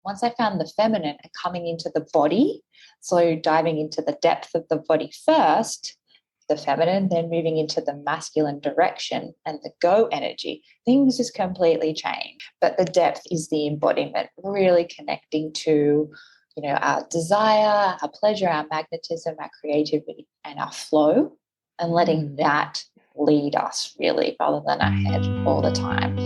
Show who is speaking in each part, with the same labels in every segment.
Speaker 1: once I found the feminine and coming into the body, so diving into the depth of the body first, the feminine, then moving into the masculine direction and the go energy, things just completely change. But the depth is the embodiment, really connecting to, our desire, our pleasure, our magnetism, our creativity, and our flow, and letting that lead us really rather than our head all the time.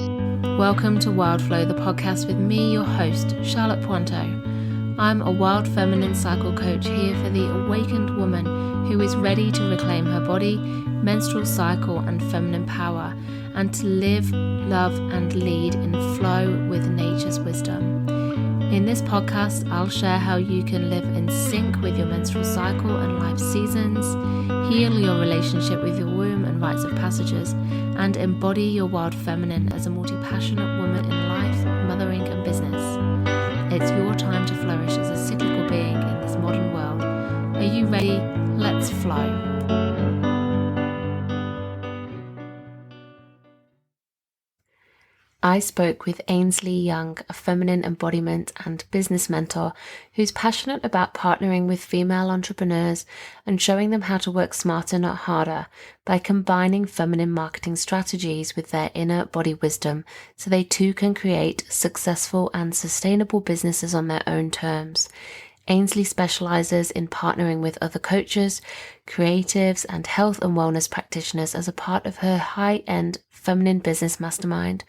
Speaker 2: Welcome to Wild Flow, the podcast with me, your host, Charlotte Pointeau. I'm a wild feminine cycle coach here for the awakened woman who is ready to reclaim her body, menstrual cycle, and feminine power, and to live, love, and lead in flow with nature's wisdom. In this podcast, I'll share how you can live in sync with your menstrual cycle and life seasons, heal your relationship with your womb and rites of passages, and embody your wild feminine as a multi-passionate woman in life, mothering, and business. It's your time to flourish as a cyclical being in this modern world. Are you ready? Let's flow. I spoke with Ainslie Young, a feminine embodiment and business mentor who's passionate about partnering with female entrepreneurs and showing them how to work smarter, not harder, by combining feminine marketing strategies with their inner body wisdom so they too can create successful and sustainable businesses on their own terms. Ainslie specializes in partnering with other coaches, creatives, and health and wellness practitioners as a part of her high-end feminine business mastermind,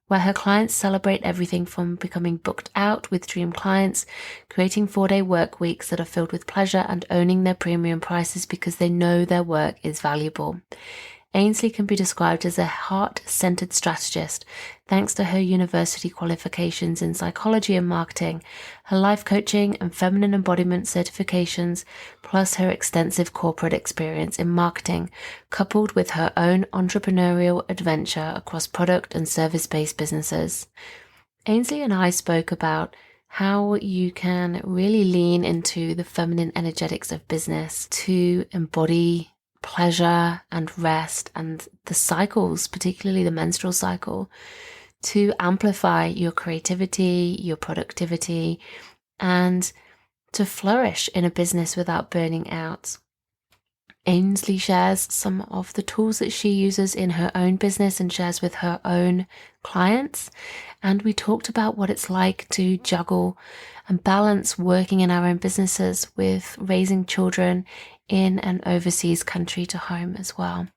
Speaker 2: where her clients celebrate everything from becoming booked out with dream clients, creating 4-day work weeks that are filled with pleasure, and owning their premium prices because they know their work is valuable. Ainslie can be described as a heart-centered strategist thanks to her university qualifications in psychology and marketing, her life coaching and feminine embodiment certifications, plus her extensive corporate experience in marketing, coupled with her own entrepreneurial adventure across product and service-based businesses. Ainslie and I spoke about how you can really lean into the feminine energetics of business to embody pleasure and rest and the cycles, particularly the menstrual cycle, to amplify your creativity, your productivity, and to flourish in a business without burning out. Ainslie shares some of the tools that she uses in her own business and shares with her own clients. And we talked about what it's like to juggle and balance working in our own businesses with raising children in an overseas country to home as well.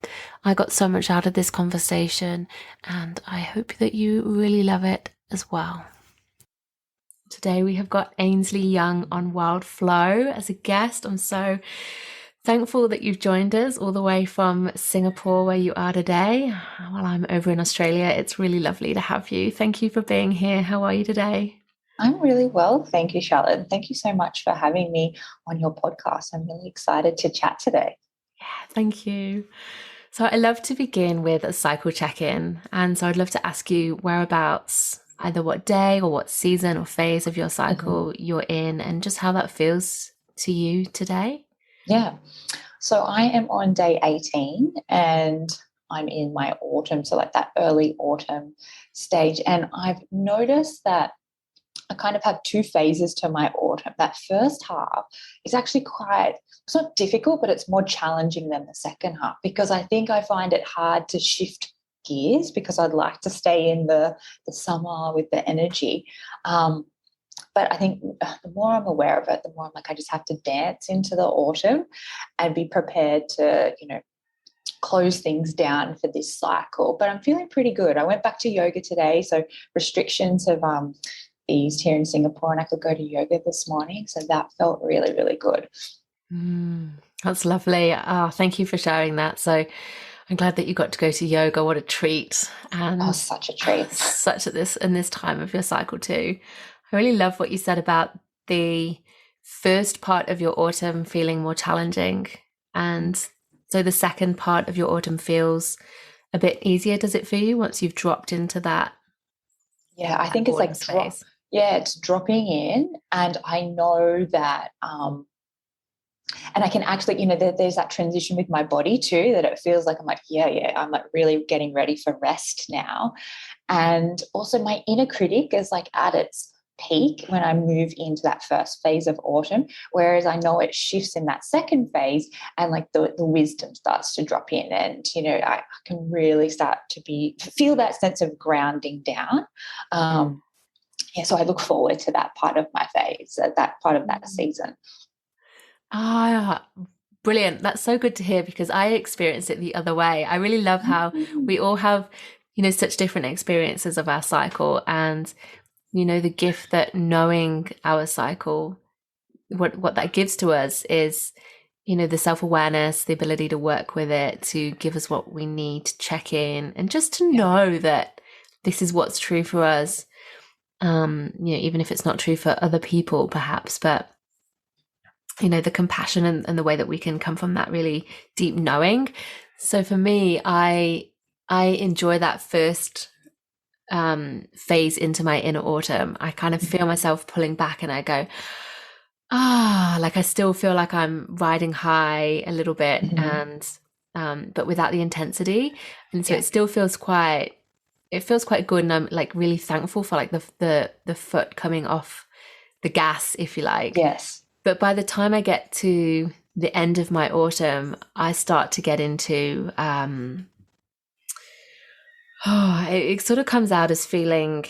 Speaker 2: I got so much out of this conversation and I hope that you really love it as well. Today we have got Ainslie Young on Wild Flow as a guest. I'm so thankful that you've joined us all the way from Singapore where you are today. While I'm over in Australia, it's really lovely to have you. Thank you for being here. How are you today?
Speaker 1: I'm really well. Thank you, Charlotte. Thank you so much for having me on your podcast. I'm really excited to chat today.
Speaker 2: Yeah, thank you. So I love to begin with a cycle check-in. And so I'd love to ask you whereabouts, either what day or what season or phase of your cycle you're in, and just how that feels to you today.
Speaker 1: Yeah. So I am on day 18 and I'm in my autumn, so like that early autumn stage. And I've noticed that I kind of have two phases to my autumn. That first half is actually it's not difficult, but it's more challenging than the second half because I think I find it hard to shift gears because I'd like to stay in the summer with the energy. But I think the more I'm aware of it, the more I'm like, I just have to dance into the autumn and be prepared to, close things down for this cycle. But I'm feeling pretty good. I went back to yoga today, so restrictions have eased here in Singapore and I could go to yoga this morning. So that felt really, really good.
Speaker 2: That's lovely. Thank you for sharing that. So I'm glad that you got to go to yoga. What a treat. And
Speaker 1: such a treat.
Speaker 2: In this time of your cycle too. I really love what you said about the first part of your autumn feeling more challenging. And so the second part of your autumn feels a bit easier, does it for you, once you've dropped into that?
Speaker 1: Yeah, I think it's like space. It's dropping in, and I know that and I can actually, there's that transition with my body too, that it feels like I'm like, I'm like really getting ready for rest now. And also my inner critic is like at its peak when I move into that first phase of autumn, whereas I know it shifts in that second phase, and like the wisdom starts to drop in, and I can really start to feel that sense of grounding down. So I look forward to that part of my phase, that part of that season.
Speaker 2: Brilliant. That's so good to hear, because I experienced it the other way. I really love how we all have, such different experiences of our cycle, and, the gift that knowing our cycle, what that gives to us is, the self-awareness, the ability to work with it, to give us what we need to check in, and just to know that this is what's true for us. Even if it's not true for other people, perhaps, but the compassion and the way that we can come from that really deep knowing. So for me, I enjoy that first phase into my inner autumn. I kind of feel myself pulling back, and I go, like I still feel like I'm riding high a little bit, and but without the intensity. And so it still feels quite good, and I'm like really thankful for like the foot coming off the gas, if you like.
Speaker 1: Yes.
Speaker 2: But by the time I get to the end of my autumn, I start to get into it sort of comes out as feeling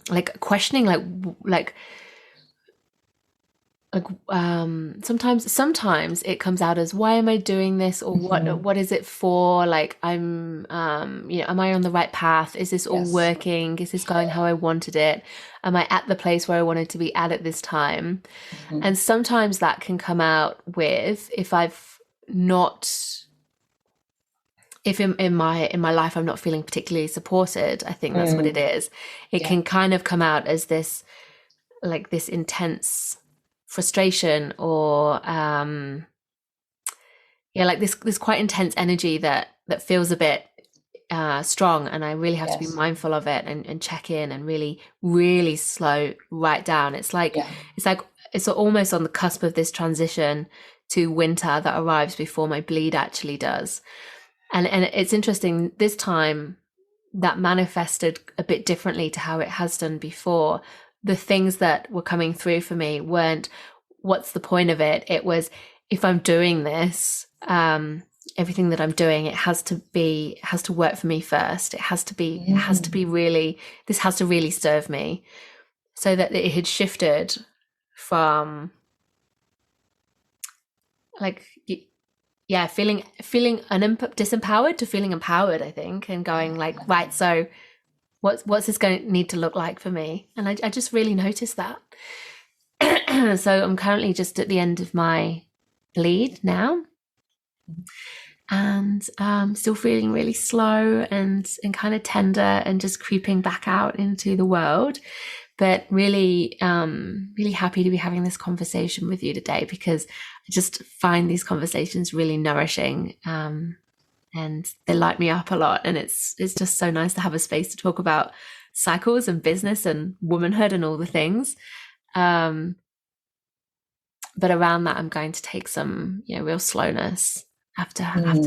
Speaker 2: like questioning, sometimes it comes out as, why am I doing this, or what is it for? Like, I'm am I on the right path? Is this all working? Is this going how I wanted it? Am I at the place where I wanted to be at this time? And sometimes that can come out with, if in my life I'm not feeling particularly supported, I think that's what it is. It can kind of come out as this intense frustration, or like this quite intense energy that feels a bit strong, and I really have to be mindful of it, and check in, and really, really slow right down. It's almost on the cusp of this transition to winter that arrives before my bleed actually does. And it's interesting, this time that manifested a bit differently to how it has done before. The things that were coming through for me weren't, what's the point of it? It was, if I'm doing this, everything that I'm doing, it has to work for me first. It has to be really, this has to really serve me. So that it had shifted from feeling disempowered to feeling empowered, I think, and going like, right, so what's this going to need to look like for me? And I just really noticed that. So I'm currently just at the end of my bleed now, and still feeling really slow and kind of tender, and just creeping back out into the world. But really, really happy to be having this conversation with you today, because I just find these conversations really nourishing, and they light me up a lot. And it's just so nice to have a space to talk about cycles and business and womanhood and all the things. But around that, I'm going to take some, real slowness after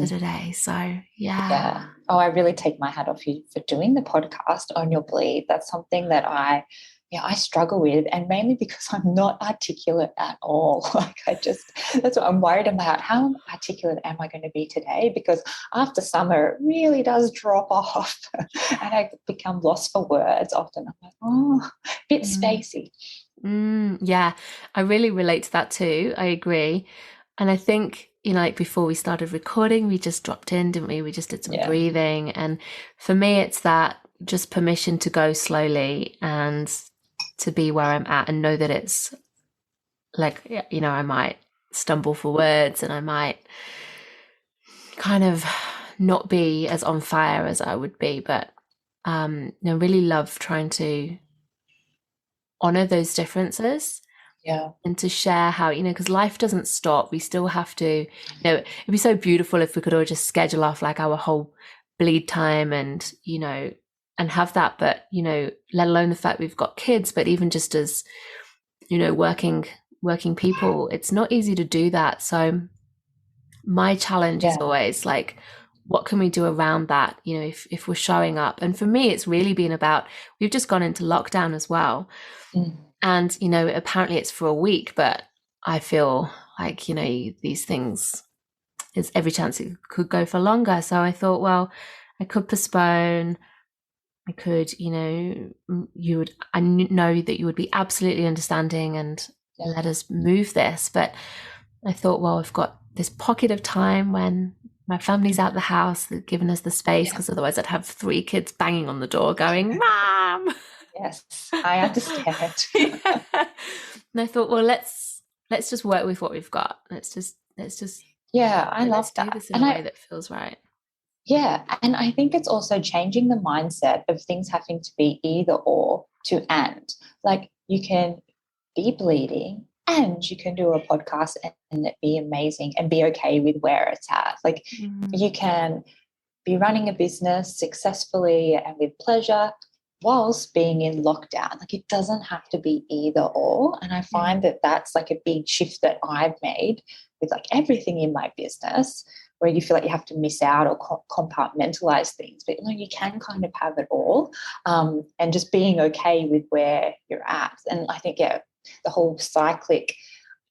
Speaker 2: today. So yeah.
Speaker 1: Oh, I really take my hat off you for doing the podcast on your bleed. That's something that I struggle with, and mainly because I'm not articulate at all. That's what I'm worried about. How articulate am I going to be today? Because after summer, it really does drop off, and I become lost for words often. I'm like, a bit spacey.
Speaker 2: Yeah, I really relate to that too. I agree. And I think, like before we started recording, we just dropped in, didn't we? We just did some breathing. And for me, it's that just permission to go slowly and to be where I'm at, and know that it's like, I might stumble for words, and I might kind of not be as on fire as I would be. But I really love trying to honor those differences, and to share how, because life doesn't stop. We still have to, it'd be so beautiful if we could all just schedule off like our whole bleed time, and and have that. But let alone the fact we've got kids, but even just as working people, it's not easy to do that. So my challenge is always like, what can we do around that, if we're showing up. And for me, it's really been about, we've just gone into lockdown as well. And apparently it's for a week, but I feel like these things, there's every chance it could go for longer. So I thought, well, I could postpone. I could, I know that you would be absolutely understanding and let us move this. But I thought, well, I've got this pocket of time when my family's out the house, they've given us the space, because otherwise I'd have 3 kids banging on the door going, Mom.
Speaker 1: Yes, I understand.
Speaker 2: Yeah. And I thought, well, let's just work with what we've got. Let's just
Speaker 1: I love that.
Speaker 2: do this in a way that feels right.
Speaker 1: Yeah, and I think it's also changing the mindset of things having to be either or to and. Like, you can be bleeding and you can do a podcast and it be amazing and be okay with where it's at. Like, you can be running a business successfully and with pleasure whilst being in lockdown. Like, it doesn't have to be either or. And I find that that's like a big shift that I've made with like everything in my business, where you feel like you have to miss out or compartmentalize things. But you can kind of have it all, and just being okay with where you're at. And I think, the whole cyclic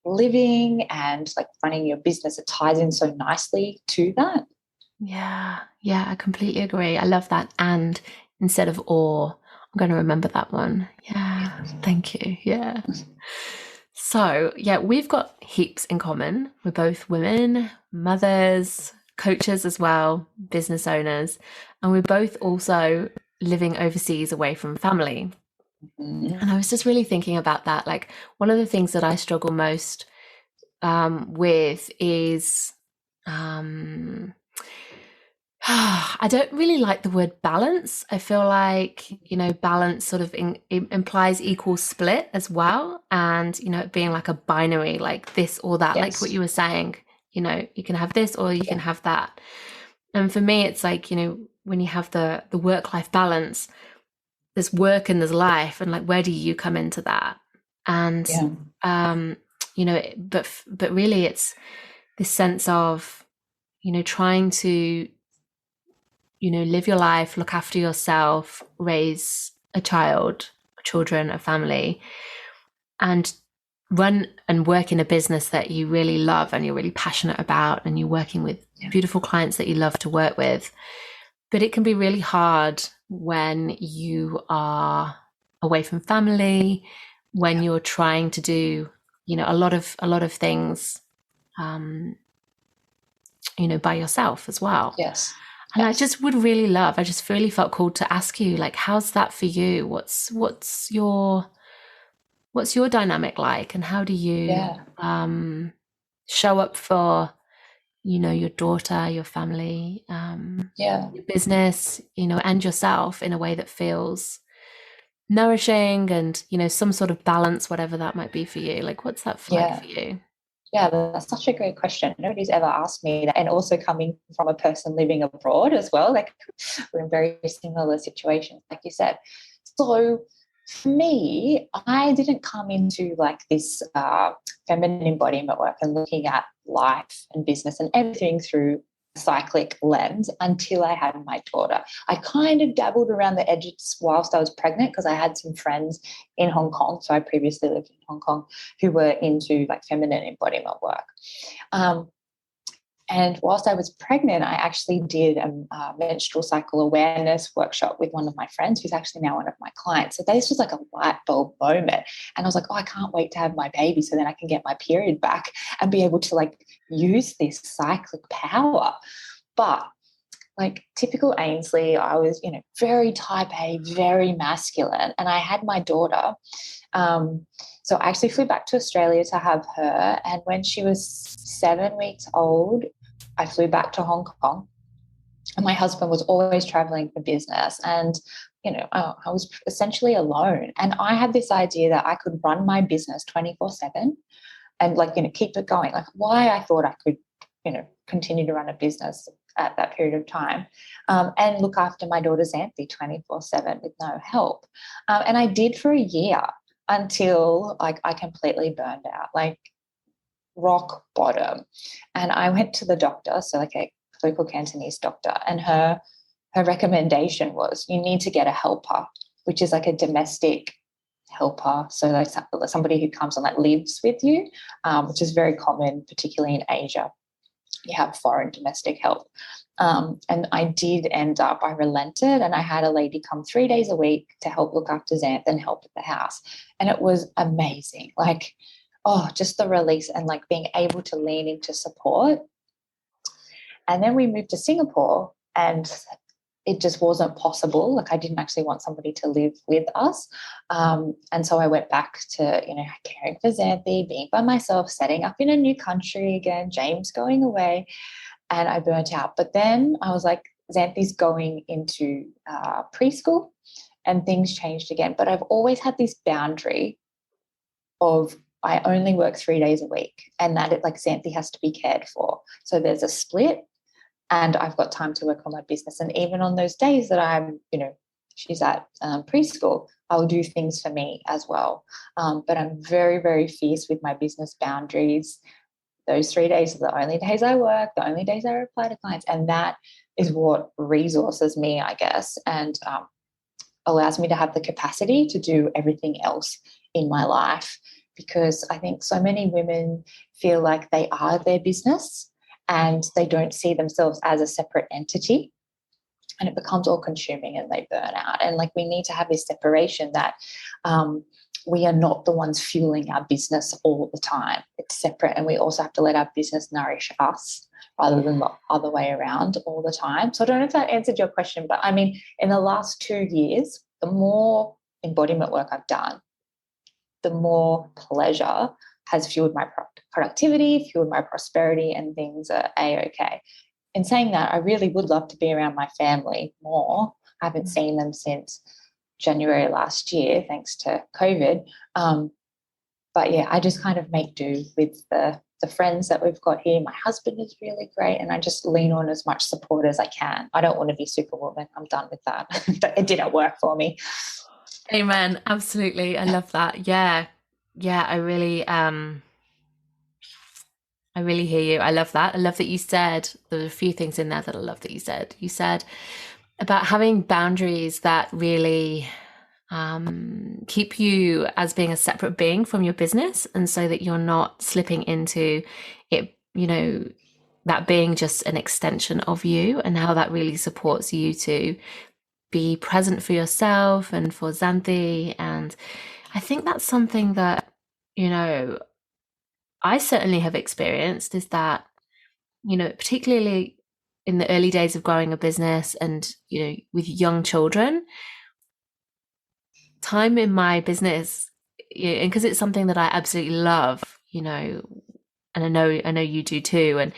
Speaker 1: living and like running your business, it ties in so nicely to that.
Speaker 2: Yeah, I completely agree. I love that. And instead of or, I'm going to remember that one. Yeah, thank you. Yeah. So, we've got heaps in common. We're both women, mothers, coaches as well, business owners, and we're both also living overseas away from family. And I was just really thinking about that. Like, one of the things that I struggle most with is I don't really like the word balance. I feel like, balance sort of implies equal split as well. And, it being like a binary, like this or that, like what you were saying, you can have this or you can have that. And for me, it's like, when you have the work-life balance, there's work and there's life, and like, where do you come into that? And, but really it's this sense of, trying to, live your life, look after yourself, raise a child, children, a family, and run and work in a business that you really love and you're really passionate about, and you're working with beautiful clients that you love to work with. But it can be really hard when you are away from family, when you're trying to do, a lot of things, by yourself as well.
Speaker 1: Yes.
Speaker 2: And I just would really love, I just really felt called to ask you, like, how's that for you? What's your dynamic like, and how do you show up for, your daughter, your family, your business, and yourself in a way that feels nourishing and, some sort of balance, whatever that might be for you? Like, what's that like for you?
Speaker 1: Yeah, that's such a great question. Nobody's ever asked me that. And also coming from a person living abroad as well, like, we're in very similar situations, like you said. So for me, I didn't come into like this feminine embodiment work and looking at life and business and everything through a cyclic lens until I had my daughter. I kind of dabbled around the edges whilst I was pregnant, because I had some friends in Hong Kong, so I previously lived in Hong Kong, who were into like feminine embodiment work. And whilst I was pregnant, I actually did a menstrual cycle awareness workshop with one of my friends, who's actually now one of my clients. So this was like a light bulb moment. And I was like, I can't wait to have my baby so then I can get my period back and be able to like use this cyclic power. But like typical Ainslie, I was, very type A, very masculine. And I had my daughter. So I actually flew back to Australia to have her. And when she was 7 weeks old, I flew back to Hong Kong. And my husband was always traveling for business. And, I was essentially alone. And I had this idea that I could run my business 24/7 and like, keep it going. Like, why I thought I could, continue to run a business at that period of time, and look after my daughter Xanthi 24/7 with no help. And I did for a year until like I completely burned out, like rock bottom. And I went to the doctor, so like a local Cantonese doctor, and her recommendation was you need to get a helper, which is like a domestic helper, so like somebody who comes and like lives with you, which is very common, particularly in Asia. You have foreign domestic help. And I did end up, I relented, and I had a lady come 3 days a week to help look after Xanth and help at the house. And it was amazing. Like, oh, just the release and like being able to lean into support. And then we moved to Singapore, and it just wasn't possible. Like, I didn't actually want somebody to live with us. And so I went back to, caring for Xanthi, being by myself, setting up in a new country again, James going away, and I burnt out. But then I was like, Xanthi's going into preschool, and things changed again. But I've always had this boundary of I only work 3 days a week, and that it, like, Xanthi has to be cared for. So there's a split, and I've got time to work on my business. And even on those days that I'm, she's at preschool, I'll do things for me as well. But I'm very, very fierce with my business boundaries. Those 3 days are the only days I work, the only days I reply to clients. And that is what resources me, I guess, and allows me to have the capacity to do everything else in my life. Because I think so many women feel like they are their business and they don't see themselves as a separate entity, and it becomes all consuming and they burn out. And like, we need to have this separation that we are not the ones fueling our business all the time. It's separate, and we also have to let our business nourish us rather than the other way around all the time. So I don't know if that answered your question, but I mean, in the last 2 years, the more embodiment work I've done, the more pleasure has fueled my productivity, fueled my prosperity, and things are A-okay. In saying that, I really would love to be around my family more. I haven't seen them since January last year, thanks to COVID. But yeah, I just kind of make do with the friends that we've got here. My husband is really great, and I just lean on as much support as I can. I don't want to be superwoman. I'm done with that. It didn't work for me.
Speaker 2: Amen. Absolutely. I love that. Yeah. Yeah. I really hear you. I love that. I love that you said, there were a few things in there that I love that you said. You said about having boundaries that really keep you as being a separate being from your business, and so that you're not slipping into it, that being just an extension of you, and how that really supports you to be present for yourself and for Xanthi. And I think that's something that, I certainly have experienced, is that, particularly in the early days of growing a business and, with young children, time in my business, and because it's something that I absolutely love, and I know you do too. And,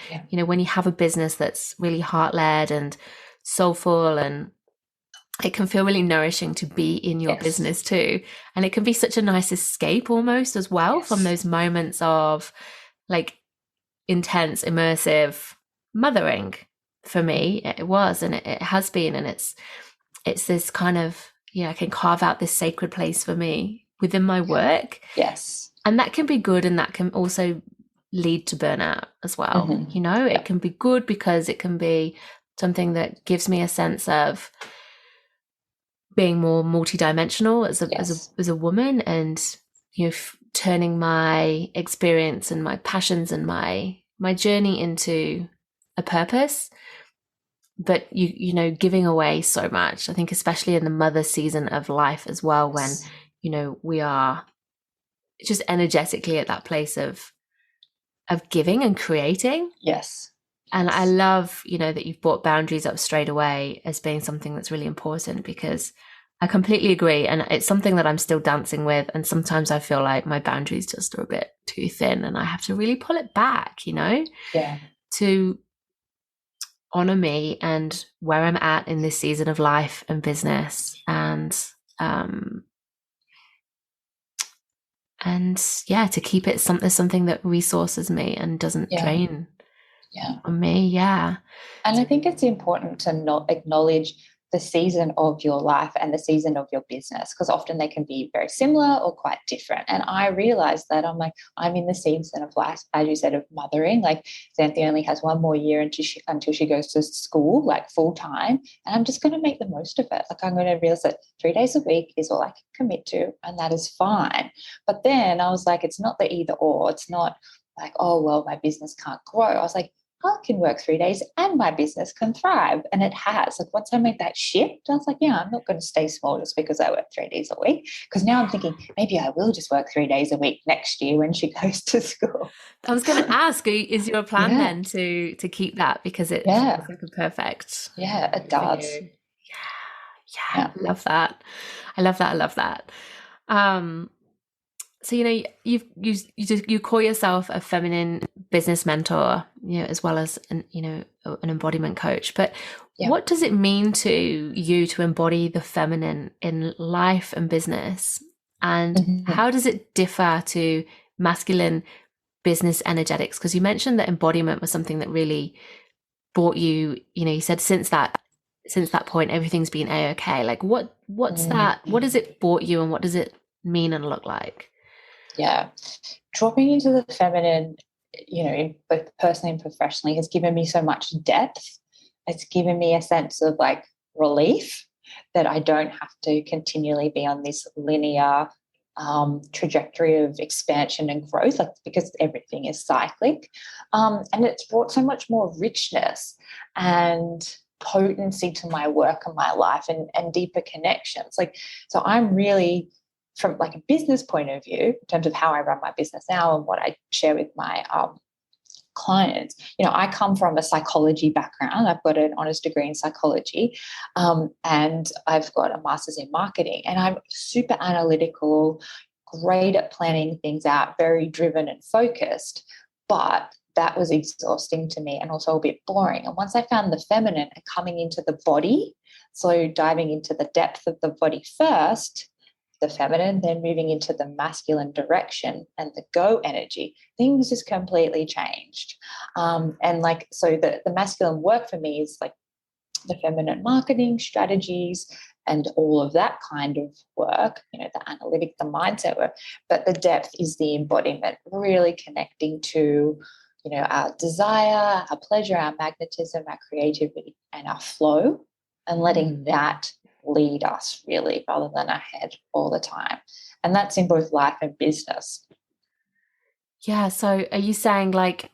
Speaker 2: when you have a business that's really heart-led and soulful, and it can feel really nourishing to be in your business too. And it can be such a nice escape almost as well from those moments of like intense, immersive mothering. For me, it was, and it has been. And it's this kind of, I can carve out this sacred place for me within my work.
Speaker 1: Yes.
Speaker 2: And that can be good. And that can also lead to burnout as well. It can be good because it can be something that gives me a sense of being more multidimensional as a woman, and turning my experience and my passions and my journey into a purpose. But giving away so much, I think, especially in the mother season of life as well, when we are just energetically at that place of giving and creating. And I love, that you've brought boundaries up straight away as being something that's really important, because I completely agree. And it's something that I'm still dancing with. And sometimes I feel like my boundaries just are a bit too thin, and I have to really pull it back, to honor me and where I'm at in this season of life and business. And to keep it something that resources me and doesn't drain on me. And
Speaker 1: I think it's important to not acknowledge the season of your life and the season of your business, because often they can be very similar or quite different. And I realized that I'm like, I'm in the season of life, as you said, of mothering. Like Xanthi only has one more year until she goes to school, like full time. And I'm just going to make the most of it. Like I'm going to realize that 3 days a week is all I can commit to, and that is fine. But then I was like, it's not the either or. It's not like, oh, well, my business can't grow. I was like, I can work 3 days and my business can thrive. And it has. Like once I made that shift, I was like, yeah, I'm not going to stay small just because I work 3 days a week. Because now I'm thinking maybe I will just work 3 days a week next year when she goes to school.
Speaker 2: I was going to ask, is your plan
Speaker 1: Yeah.
Speaker 2: then to keep that, because it
Speaker 1: Yeah.
Speaker 2: feels like a perfect
Speaker 1: Yeah, it
Speaker 2: for
Speaker 1: does.
Speaker 2: you? Yeah,
Speaker 1: Yeah.
Speaker 2: I love that. I love that. I love that. So you call yourself a feminine business mentor, as well as an embodiment coach. But
Speaker 1: Yeah.
Speaker 2: what does it mean to you to embody the feminine in life and business? And
Speaker 1: Mm-hmm.
Speaker 2: how does it differ to masculine business energetics? Because you mentioned that embodiment was something that really brought you, you said since that point everything's been a-okay. Like what's that? What
Speaker 1: Mm-hmm.
Speaker 2: has it brought you, and what does it mean and look like?
Speaker 1: Yeah. Dropping into the feminine, both personally and professionally, has given me so much depth. It's given me a sense of like relief that I don't have to continually be on this linear trajectory of expansion and growth, like because everything is cyclic. And it's brought so much more richness and potency to my work and my life, and deeper connections. Like, so I'm really, from like a business point of view, in terms of how I run my business now and what I share with my clients, I come from a psychology background. I've got an honors degree in psychology, and I've got a master's in marketing, and I'm super analytical, great at planning things out, very driven and focused. But that was exhausting to me and also a bit boring. And once I found the feminine and coming into the body, so diving into the depth of the body first, the feminine, then moving into the masculine direction and the go energy, things just completely changed. And like, so the masculine work for me is like the feminine marketing strategies and all of that kind of work, the analytic, the mindset work. But the depth is the embodiment, really connecting to, our desire, our pleasure, our magnetism, our creativity, and our flow, and letting that lead us really, rather than our head all the time. And that's in both life and business.
Speaker 2: Yeah. So are you saying like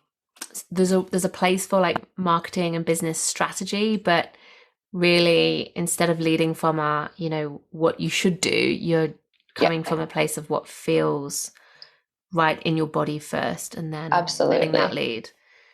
Speaker 2: there's a place for like marketing and business strategy, but really instead of leading from what you should do, you're coming from a place of what feels right in your body first, and then letting that
Speaker 1: Absolutely.
Speaker 2: lead?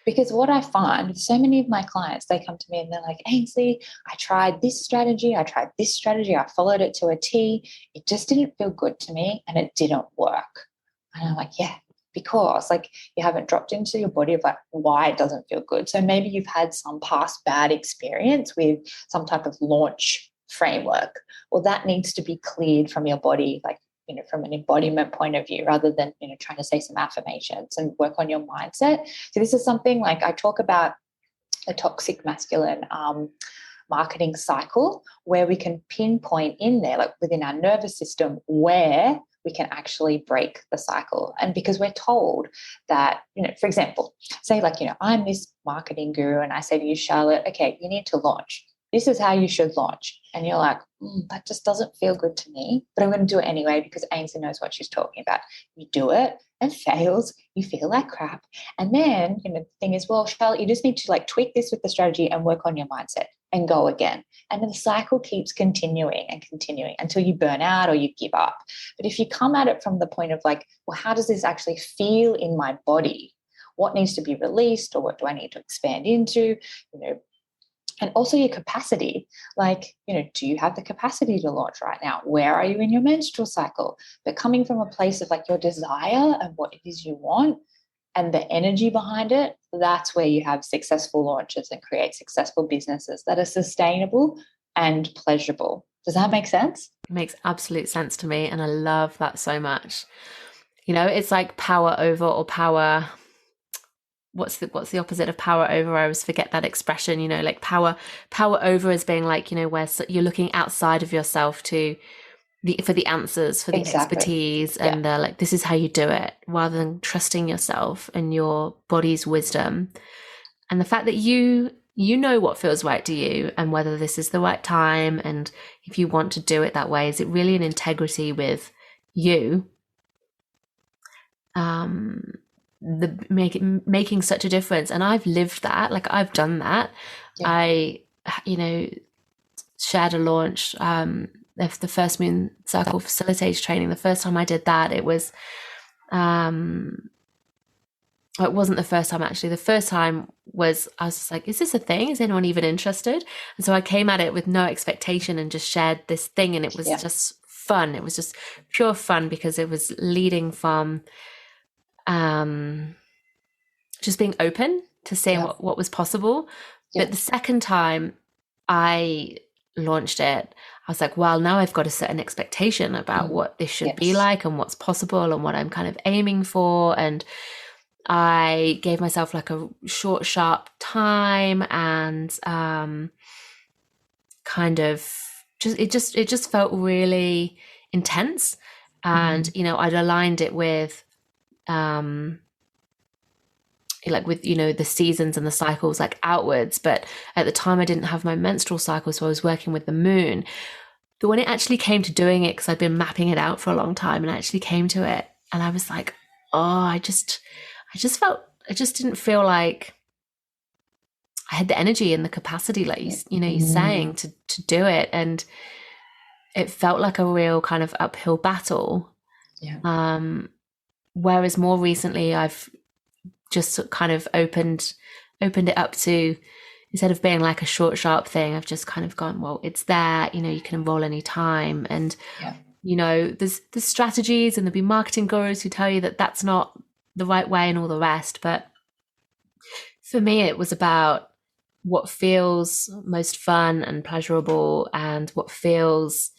Speaker 1: Because what I find with so many of my clients, they come to me and they're like, Ainsley, I tried this strategy, I followed it to a T. It just didn't feel good to me and it didn't work. And I'm like, yeah, because like you haven't dropped into your body of like why it doesn't feel good. So maybe you've had some past bad experience with some type of launch framework. Well, that needs to be cleared from your body, like, from an embodiment point of view, rather than, trying to say some affirmations and work on your mindset. So this is something like I talk about the toxic masculine marketing cycle, where we can pinpoint in there, like within our nervous system, where we can actually break the cycle. And because we're told that, for example, say like, I'm this marketing guru and I say to you, Charlotte, okay, you need to launch. This is how you should launch. And you're like, that just doesn't feel good to me, but I'm going to do it anyway because Ainsley knows what she's talking about. You do it and fails, you feel like crap. And then, the thing is, well, Charlotte, you just need to like tweak this with the strategy and work on your mindset and go again. And then the cycle keeps continuing and continuing until you burn out or you give up. But if you come at it from the point of like, well, how does this actually feel in my body? What needs to be released, or what do I need to expand into? And also your capacity, like, do you have the capacity to launch right now? Where are you in your menstrual cycle? But coming from a place of like your desire and what it is you want and the energy behind it, that's where you have successful launches and create successful businesses that are sustainable and pleasurable. Does that make sense?
Speaker 2: It makes absolute sense to me. And I love that so much. It's like power over or power what's the opposite of power over? I always forget that expression, you know, like power over is being like, you know, where you're looking outside of yourself for the answers, for the
Speaker 1: Exactly.
Speaker 2: expertise, and like, this is how you do it, rather than trusting yourself and your body's wisdom. And the fact that you know what feels right to you and whether this is the right time, and if you want to do it that way, is it really an integrity with you? Making such a difference. And I've lived that, like, I've done that. I, you know, shared a launch, the first Moon Circle facilitator training. The first time I did that, it wasn't the first time, actually. The first time was, I was just like, is this a thing? Is anyone even interested? And so I came at it with no expectation and just shared this thing, and it was just fun. It was just pure fun, because it was leading from just being open to seeing what was possible. But the second time I launched it, I was like, well, now I've got to set an expectation about what this should be like and what's possible and what I'm kind of aiming for. And I gave myself like a short, sharp time, and kind of it just felt really intense. And you know, I'd aligned it with like with, you know, the seasons and the cycles like outwards, but at the time I didn't have my menstrual cycle, so I was working with the moon. But when it actually came to doing it, because I'd been mapping it out for a long time, and I actually came to it, and I was like, oh, I just didn't feel like I had the energy and the capacity, like you know, you're saying, to do it. And it felt like a real kind of uphill battle. Whereas more recently, I've just kind of opened it up to, instead of being like a short, sharp thing, I've just kind of gone, well, it's there, you know, you can enroll any time. And, you know, there's strategies, and there'll be marketing gurus who tell you that that's not the right way and all the rest. But for me, it was about what feels most fun and pleasurable, and what feels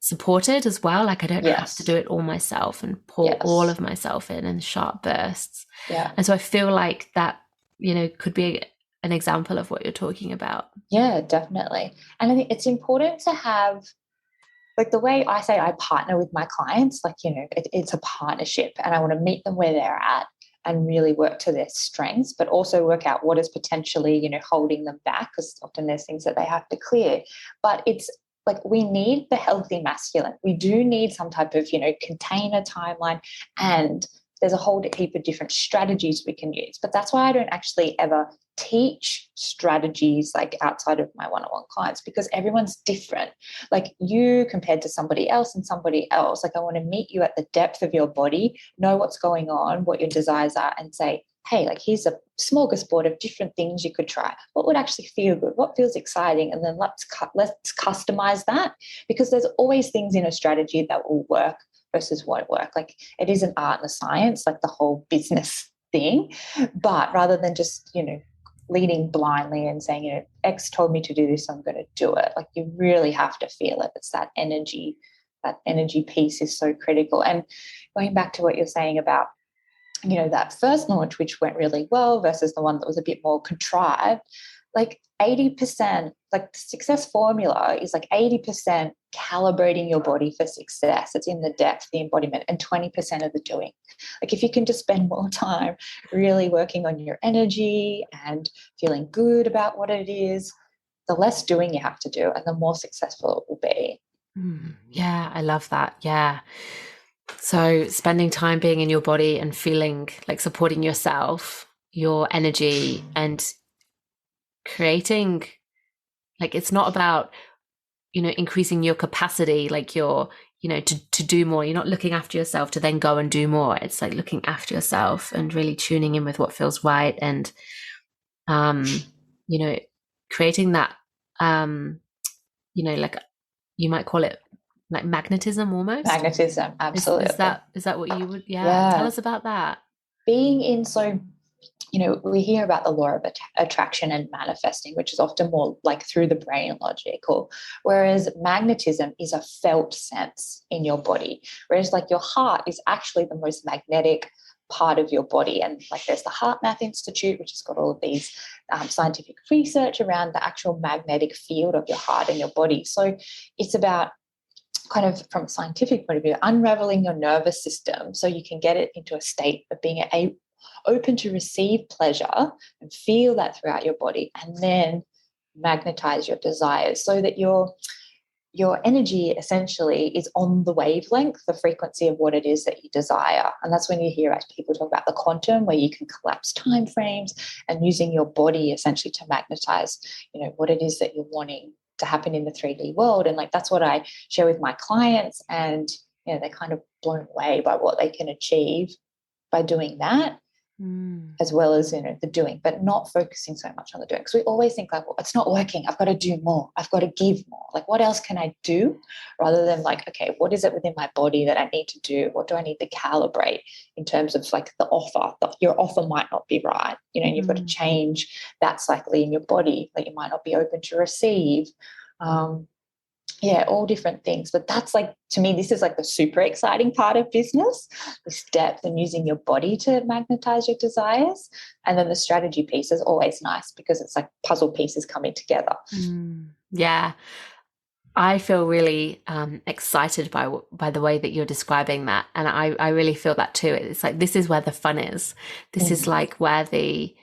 Speaker 2: supported as well. Like, I don't have to do it all myself and pour all of myself in sharp bursts. And so I feel like that, you know, could be an example of what you're talking about.
Speaker 1: Yeah, definitely. And I think it's important to have, like, the way I say I partner with my clients, like, you know, it's a partnership, and I want to meet them where they're at and really work to their strengths, but also work out what is potentially, you know, holding them back, because often there's things that they have to clear. But it's like, we need the healthy masculine. We do need some type of, you know, container timeline, and there's a whole heap of different strategies we can use. But that's why I don't actually ever teach strategies like outside of my one-on-one clients, because everyone's different. Like, you compared to somebody else and somebody else, like, I want to meet you at the depth of your body, know what's going on, what your desires are, and say, hey, like, here's a smorgasbord of different things you could try. What would actually feel good? What feels exciting? And then let's customize that, because there's always things in a strategy that will work versus won't work. Like, it is an art and a science, like the whole business thing. But rather than just, you know, leading blindly and saying, you know, X told me to do this, I'm going to do it. Like, you really have to feel it. It's that energy piece is so critical. And going back to what you're saying about, you know, that first launch, which went really well, versus the one that was a bit more contrived, like 80%, like the success formula is like 80% calibrating your body for success. It's in the depth, the embodiment, and 20% of the doing. Like, if you can just spend more time really working on your energy and feeling good about what it is, the less doing you have to do, and the more successful it will be.
Speaker 2: Yeah, I love that. Yeah. So spending time being in your body and feeling like supporting yourself, your energy, and creating, like, it's not about, you know, increasing your capacity, like your, you know, to do more. You're not looking after yourself to then go and do more. It's like looking after yourself and really tuning in with what feels right. And, you know, creating that, you know, like, you might call it like magnetism almost.
Speaker 1: Magnetism, absolutely.
Speaker 2: Is that what you would, tell us about that.
Speaker 1: Being in, so, you know, we hear about the law of attraction and manifesting, which is often more like through the brain logical, whereas magnetism is a felt sense in your body, whereas like your heart is actually the most magnetic part of your body. And like there's the Heart Math Institute, which has got all of these scientific research around the actual magnetic field of your heart and your body. So it's about, kind of from a scientific point of view, unraveling your nervous system so you can get it into a state of being open to receive pleasure and feel that throughout your body, and then magnetize your desires so that your energy essentially is on the wavelength, the frequency of what it is that you desire. And that's when you hear people talk about the quantum, where you can collapse time frames and using your body essentially to magnetize, what it is that you're wanting to happen in the 3D world. And like that's what I share with my clients, and they're kind of blown away by what they can achieve by doing that. As well as the doing, but not focusing so much on the doing, because we always think like, well, it's not working, I've got to do more, I've got to give more, like what else can I do, rather than like, okay, what is it within my body that I need to do, what do I need to calibrate in terms of like the offer. Your offer might not be right, and you've got to change that cyclically in your body that you might not be open to receive. All different things. But that's like, to me, this is like the super exciting part of business, this depth and using your body to magnetize your desires. And then the strategy piece is always nice because it's like puzzle pieces coming together.
Speaker 2: Yeah. I feel really excited by the way that you're describing that. And I really feel that too. It's like, this is where the fun is. This is like where the,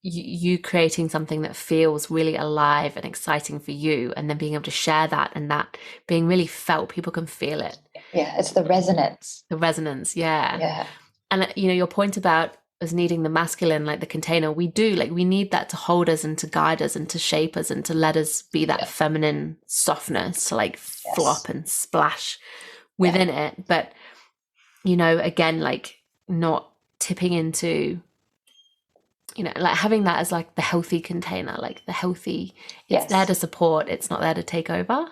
Speaker 2: you creating something that feels really alive and exciting for you, and then being able to share that, and that being really felt. People can feel it.
Speaker 1: Yeah, it's the resonance.
Speaker 2: Yeah. And your point about us needing the masculine, like the container, we do, like we need that to hold us and to guide us and to shape us and to let us be that feminine softness, to like flop and splash within it. But again, like not tipping into, like having that as like the healthy container, like the healthy, it's there to support, it's not there to take over.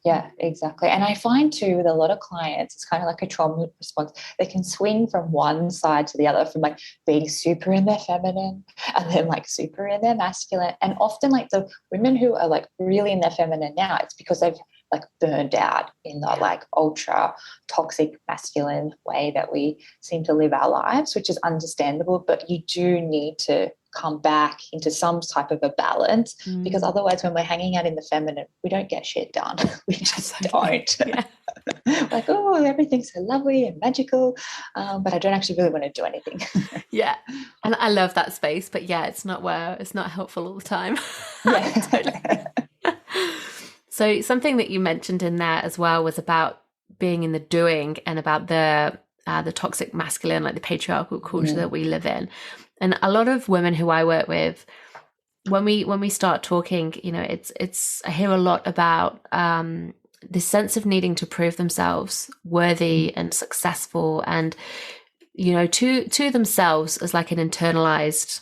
Speaker 1: Yeah, exactly. And I find too, with a lot of clients, it's kind of like a trauma response. They can swing from one side to the other, from like being super in their feminine and then like super in their masculine. And often like the women who are like really in their feminine now, it's because they've like burned out in the like ultra toxic masculine way that we seem to live our lives, which is understandable. But you do need to come back into some type of a balance, because otherwise when we're hanging out in the feminine, we don't get shit done. We just don't. Like, oh, everything's so lovely and magical, but I don't actually really want to do anything.
Speaker 2: And I love that space, but it's not helpful all the time. So something that you mentioned in there as well was about being in the doing, and about the toxic masculine, like the patriarchal culture that we live in. And a lot of women who I work with, when we start talking, it's I hear a lot about this sense of needing to prove themselves worthy and successful, and to themselves as like an internalized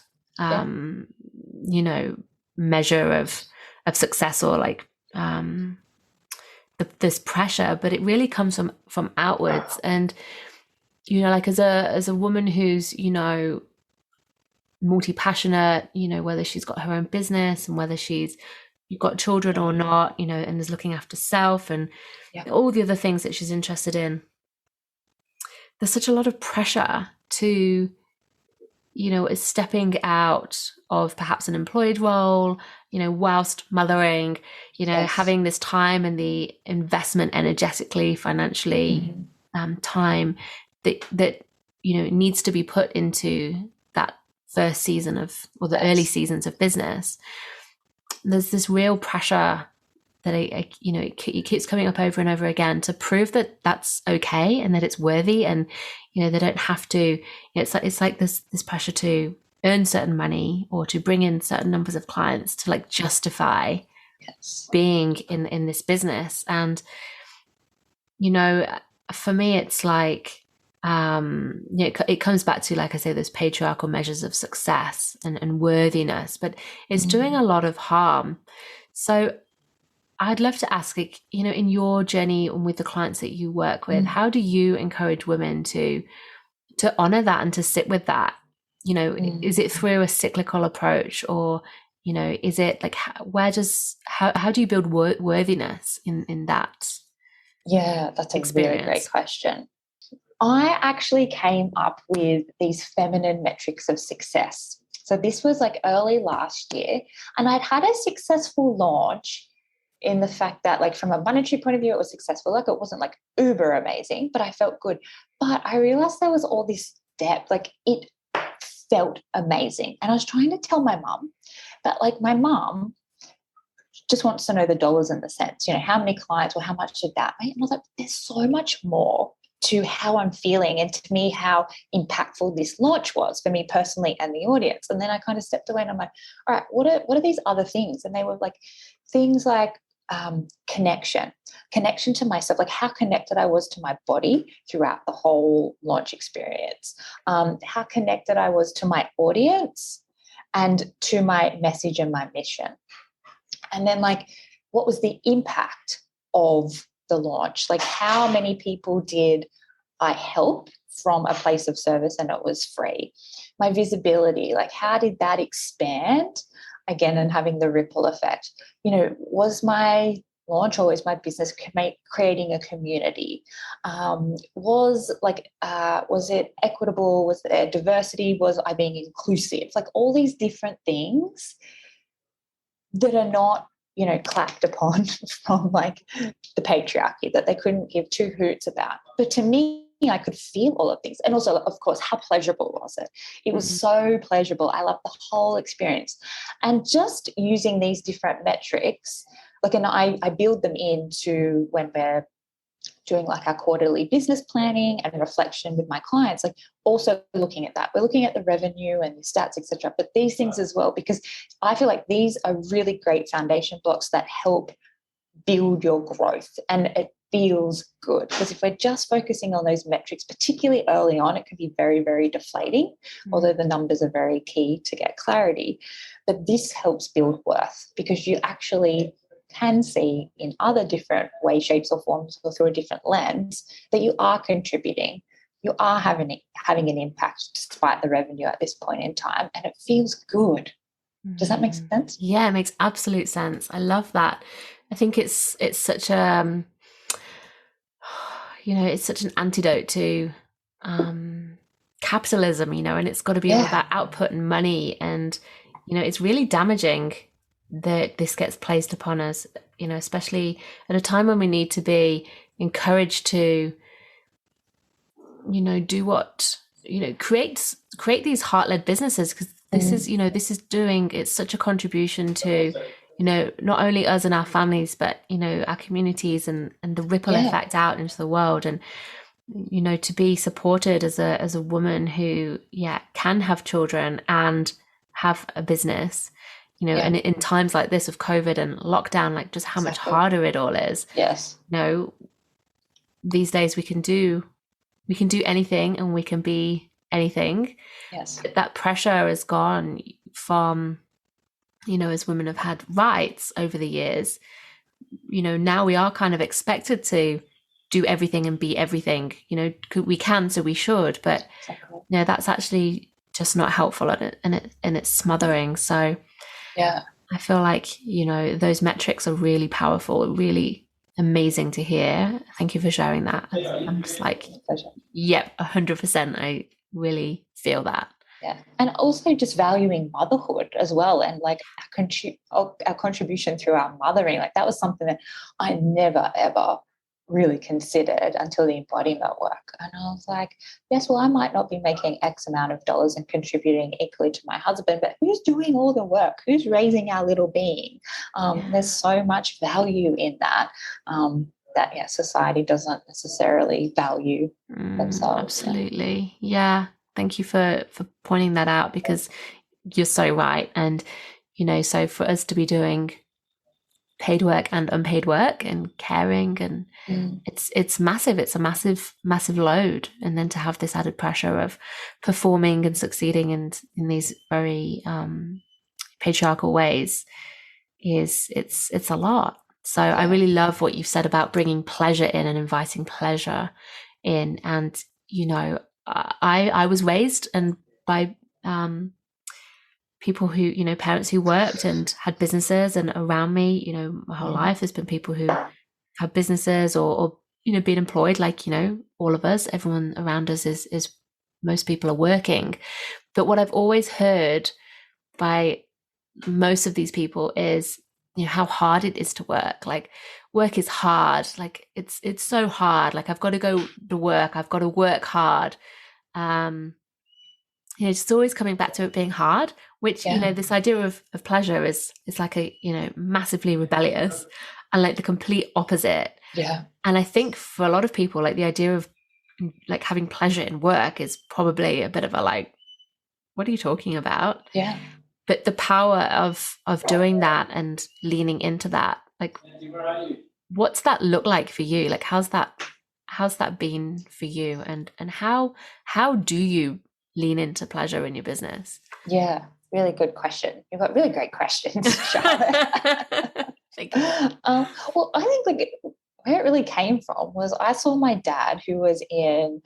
Speaker 2: measure of success, or like this pressure. But it really comes from outwards. And like as a woman who's multi-passionate, whether she's got her own business and whether you've got children or not, and is looking after self and all the other things that she's interested in, there's such a lot of pressure to stepping out of perhaps an employed role, whilst mothering, having this time and the investment energetically, financially, time that needs to be put into that first season of, or the early seasons of business. There's this real pressure that it keeps coming up over and over again to prove that that's okay and that it's worthy, and they don't have to. It's like this pressure to earn certain money or to bring in certain numbers of clients to like justify being in this business. And for me, it's like it comes back to, like I say, those patriarchal measures of success and worthiness, but it's doing a lot of harm. So I'd love to ask, in your journey and with the clients that you work with, how do you encourage women to honor that and to sit with that? Is it through a cyclical approach, or is it like, how do you build worthiness in that?
Speaker 1: Yeah, that's a
Speaker 2: experience?
Speaker 1: Really great question. I actually came up with these feminine metrics of success. So this was like early last year, and I'd had a successful launch in the fact that, like, from a monetary point of view, it was successful. Like, it wasn't like uber amazing, but I felt good. But I realized there was all this depth. Like, it felt amazing. And I was trying to tell my mum that, like, my mum just wants to know the dollars and the cents, how many clients or how much did that make? And I was like, there's so much more to how I'm feeling and to me how impactful this launch was for me personally and the audience. And then I kind of stepped away and I'm like, all right, what are these other things? And they were like things like connection to myself, like how connected I was to my body throughout the whole launch experience, how connected I was to my audience and to my message and my mission. And then, like, what was the impact of the launch? Like, how many people did I help from a place of service and it was free? My visibility, like, how did that expand? Again, and having the ripple effect. Was my launch or was my business creating a community? Was it equitable? Was there diversity? Was I being inclusive? Like, all these different things that are not, clacked upon from, like, the patriarchy, that they couldn't give two hoots about. But to me, I could feel all of these. And also, of course, how pleasurable was it? It was so pleasurable. I loved the whole experience. And just using these different metrics, like, and I build them into when we're doing, like, our quarterly business planning and reflection with my clients, like, also looking at that. We're looking at the revenue and the stats, etc., but these things as well, because I feel like these are really great foundation blocks that help build your growth, and it feels good. Because if we're just focusing on those metrics, particularly early on, it can be very, very deflating, although the numbers are very key to get clarity. But this helps build worth, because you actually can see in other different ways, shapes or forms, or through a different lens, that you are contributing, you are having an impact despite the revenue at this point in time, and it feels good. Does that make sense?
Speaker 2: Yeah, it makes absolute sense. I love that. I think it's such a it's such an antidote to capitalism, and it's got to be all about output and money, and it's really damaging that this gets placed upon us, especially at a time when we need to be encouraged to do what create these heart-led businesses, because this is it's such a contribution to not only us and our families, but our communities and the ripple effect out into the world. And to be supported as a woman who can have children and have a business, and in times like this of COVID and lockdown, like, just how much harder it all is.
Speaker 1: Yes.
Speaker 2: These days we can do anything and we can be anything.
Speaker 1: Yes.
Speaker 2: But that pressure is gone from, as women have had rights over the years, now we are kind of expected to do everything and be everything. We can, so we should, but that's actually just not helpful, and it's smothering. So I feel like, those metrics are really powerful, really amazing to hear. Thank you for sharing that. I'm just like, yep, 100%. I really feel that.
Speaker 1: Yeah. And also just valuing motherhood as well, and, like, our contribution through our mothering. Like, that was something that I never, ever really considered until the embodiment work. And I was like, yes, well, I might not be making X amount of dollars and contributing equally to my husband, but who's doing all the work? Who's raising our little being? There's so much value in that, that society doesn't necessarily value themselves.
Speaker 2: Absolutely. Yeah. Thank you for pointing that out, because you're so right. And, so for us to be doing paid work and unpaid work and caring, and it's massive. It's a massive load. And then to have this added pressure of performing and succeeding in these very patriarchal ways it's a lot. So I really love what you've said about bringing pleasure in and inviting pleasure in. And, I was raised and by people who, parents who worked and had businesses, and around me, my whole life has been people who have businesses or been employed, like, all of us, everyone around us is most people are working. But what I've always heard by most of these people is, how hard it is to work. Like, work is hard. Like, it's so hard. Like, I've got to go to work. I've got to work hard. Just always coming back to it being hard, which, this idea of pleasure is like a, massively rebellious and like the complete opposite.
Speaker 1: Yeah.
Speaker 2: And I think for a lot of people, like the idea of like having pleasure in work is probably a bit of a like, what are you talking about?
Speaker 1: Yeah.
Speaker 2: But the power of doing that and leaning into that, like, what's that look like for you? Like, how's that been for you? And how do you lean into pleasure in your business?
Speaker 1: Yeah, really good question. You've got really great questions, Charlotte.
Speaker 2: Thank you.
Speaker 1: Well, I think like where it really came from was I saw my dad, who was in,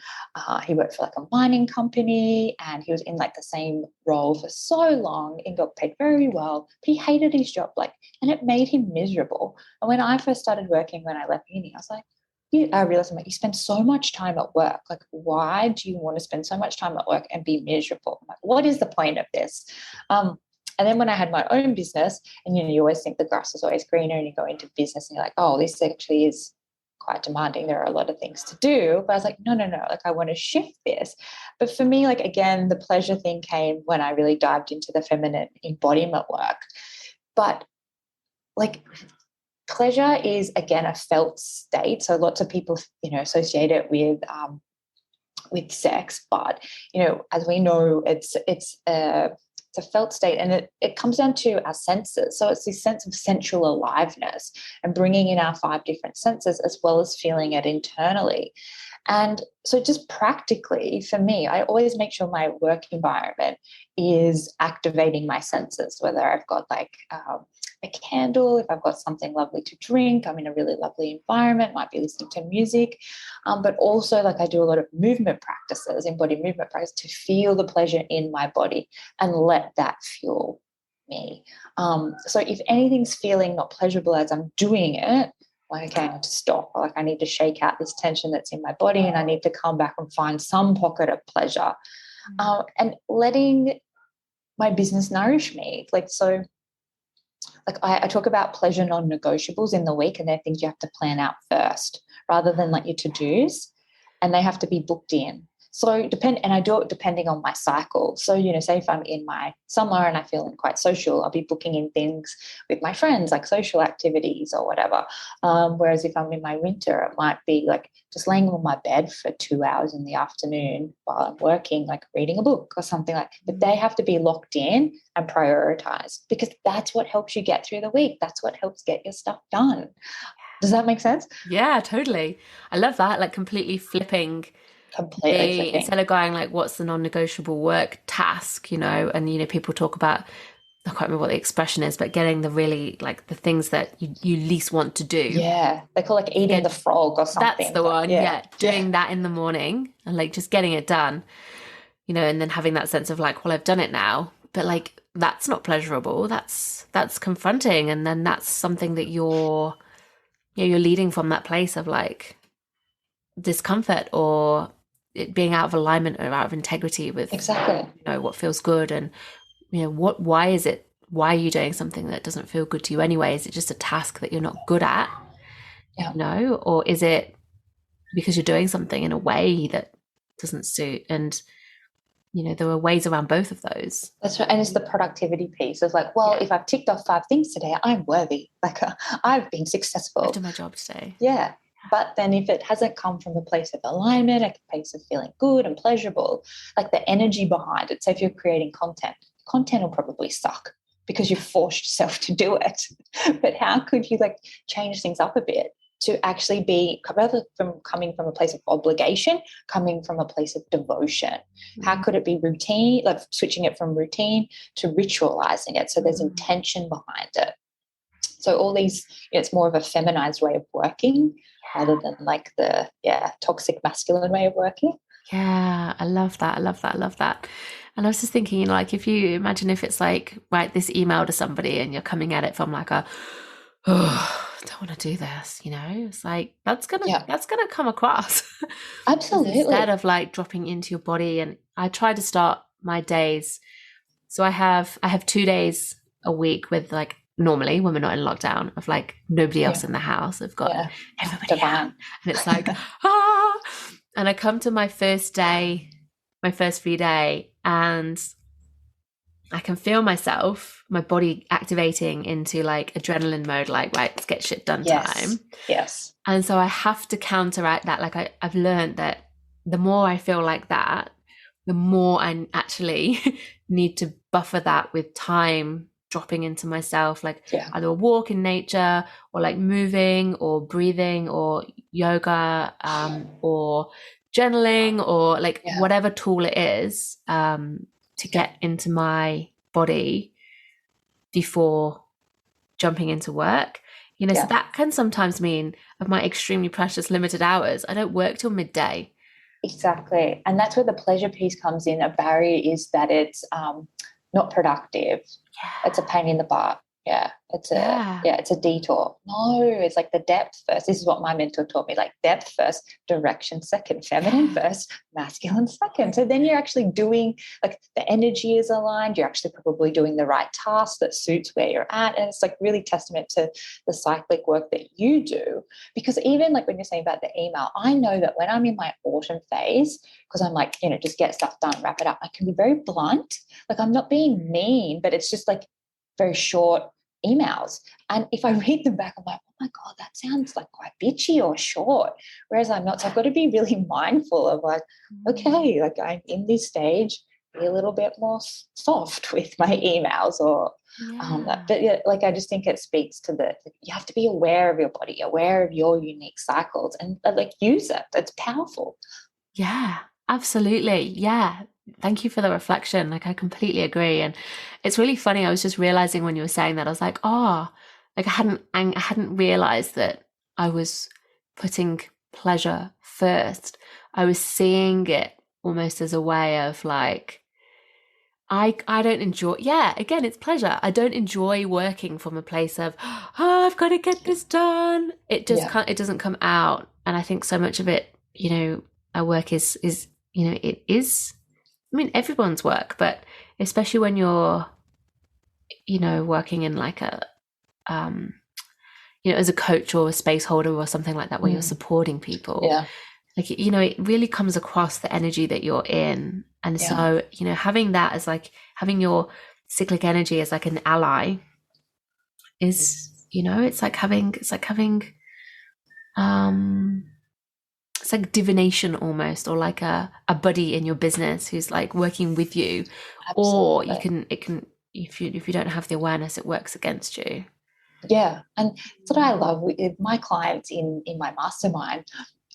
Speaker 1: he worked for like a mining company, and he was in like the same role for so long and got paid very well, but he hated his job, and it made him miserable. And when I first started working, when I left uni, I was like, I realized you spend so much time at work. Like, why do you want to spend so much time at work and be miserable? I'm like, what is the point of this? And then when I had my own business, and you always think the grass is always greener, and you go into business and you're like, oh, this actually is quite demanding. There are a lot of things to do. But I was like, no. Like, I want to shift this. But for me, like, again, the pleasure thing came when I really dived into the feminine embodiment work. But like, pleasure is, again, a felt state. So lots of people, associate it with sex, but as we know, it's a felt state, and it comes down to our senses. So it's this sense of sensual aliveness and bringing in our 5 different senses, as well as feeling it internally. And so just practically for me, I always make sure my work environment is activating my senses, whether I've got like a candle, if I've got something lovely to drink, I'm in a really lovely environment, might be listening to music, but also like I do a lot of movement practices, embodied movement practice, to feel the pleasure in my body and let that fuel me. So if anything's feeling not pleasurable as I'm doing it, like, okay, I need to stop. Like, I need to shake out this tension that's in my body, and I need to come back and find some pocket of pleasure, and letting my business nourish me. Like, so like I talk about pleasure non-negotiables in the week, and they're things you have to plan out first rather than like your to-dos, and they have to be booked in. So I do it depending on my cycle. So, say if I'm in my summer and I feel quite social, I'll be booking in things with my friends, like social activities or whatever. Whereas if I'm in my winter, it might be like just laying on my bed for 2 hours in the afternoon while I'm working, like reading a book or something like that. But they have to be locked in and prioritized, because that's what helps you get through the week. That's what helps get your stuff done. Does that make sense?
Speaker 2: Yeah, totally. I love that. Like, completely flipping. Instead of going like, what's the non-negotiable work task, and people talk about, I can't remember what the expression is, but getting the really like the things that you least want to do.
Speaker 1: Yeah, they call like eating the frog or something.
Speaker 2: That's the one. Yeah, doing that in the morning and like just getting it done, and then having that sense of like, well, I've done it now, but like that's not pleasurable. That's confronting, and then that's something that you're leading from that place of like discomfort or it being out of alignment or out of integrity with
Speaker 1: exactly
Speaker 2: what feels good. And why are you doing something that doesn't feel good to you anyway? Is it just a task that you're not good at? Or is it because you're doing something in a way that doesn't suit? And there are ways around both of those.
Speaker 1: That's right. And it's the productivity piece of like, well, if I've ticked off 5 things today, I'm worthy. Like, I've been successful.
Speaker 2: I've done my job today.
Speaker 1: Yeah. But then if it hasn't come from a place of alignment, a place of feeling good and pleasurable, like the energy behind it. So if you're creating content will probably suck because you've forced yourself to do it. But how could you like change things up a bit to actually be, rather from coming from a place of obligation, coming from a place of devotion? How could it be routine, like switching it from routine to ritualizing it? So there's intention behind it. So all these, it's more of a feminized way of working rather than like the toxic masculine way of working.
Speaker 2: Yeah, I love that. And I was just thinking, like, if you imagine if it's like, write this email to somebody and you're coming at it from like a oh, I don't want to do this, it's like
Speaker 1: Yeah,
Speaker 2: that's gonna come across. Because instead
Speaker 1: absolutely.
Speaker 2: of like dropping into your body, and I try to start my days. So I have 2 days a week with, like, normally when we're not in lockdown, of like nobody else
Speaker 1: Yeah,
Speaker 2: in the house. I've got
Speaker 1: yeah. Oh,
Speaker 2: everybody out,
Speaker 1: divine.
Speaker 2: and it's like, ah, and I come to my first day, my first free day, and I can feel myself, my body activating into like adrenaline mode, like, right, let's get shit done
Speaker 1: Yes,
Speaker 2: time.
Speaker 1: yes.
Speaker 2: And so I have to counteract that. Like, I've learned that the more I feel like that, the more I actually need to buffer that with time dropping into myself, like
Speaker 1: Yeah,
Speaker 2: either a walk in nature, or like moving or breathing or yoga, or journaling, or like
Speaker 1: yeah,
Speaker 2: whatever tool it is, to
Speaker 1: yeah,
Speaker 2: get into my body before jumping into work. So
Speaker 1: yeah.
Speaker 2: that can sometimes mean, of my extremely precious limited hours, I don't work till midday.
Speaker 1: Exactly. And that's where the pleasure piece comes in. A barrier is that it's not productive. It's a pain in the butt. Yeah.
Speaker 2: Yeah.
Speaker 1: It's a detour. No, it's like the depth first. This is what my mentor taught me, like depth first, direction second, feminine
Speaker 2: Yeah.
Speaker 1: first, masculine second. So then you're actually doing, like, the energy is aligned. You're actually probably doing the right task that suits where you're at. And it's like really testament to the cyclic work that you do. Because even like when you're saying about the email, I know that when I'm in my autumn phase, because I'm like, just get stuff done, wrap it up, I can be very blunt. Like, I'm not being mean, but it's just like very short emails. And if I read them back, I'm like, oh my God, that sounds like quite bitchy or short. Whereas I'm not. So I've got to be really mindful of like,
Speaker 2: Mm.
Speaker 1: okay, like I'm in this stage, be a little bit more soft with my emails, or
Speaker 2: Yeah.
Speaker 1: but yeah, like I just think it speaks to you have to be aware of your body, aware of your unique cycles, and like use it. It's powerful.
Speaker 2: Yeah, absolutely. Yeah. Thank you for the reflection. Like, I completely agree. And it's really funny. I was just realizing when you were saying that, I was like, oh, like I hadn't realized that I was putting pleasure first. I was seeing it almost as a way of like, I don't enjoy, yeah, again, it's pleasure. I don't enjoy working from a place of, oh, I've got to get this done. It just
Speaker 1: Yeah,
Speaker 2: can't, it doesn't come out. And I think so much of it, our work is, it is, I mean, everyone's work, but especially when you're, working in like um, as a coach or a space holder or something like that, where you're supporting people,
Speaker 1: yeah,
Speaker 2: like, it really comes across the energy that you're in. And
Speaker 1: yeah.
Speaker 2: so, having that as like, having your cyclic energy as like an ally is, um it's like divination almost, or like a buddy in your business who's like working with you. Or
Speaker 1: Absolutely.
Speaker 2: it can, if you don't have the awareness, it works against you.
Speaker 1: Yeah, and that's what I love with my clients in my mastermind.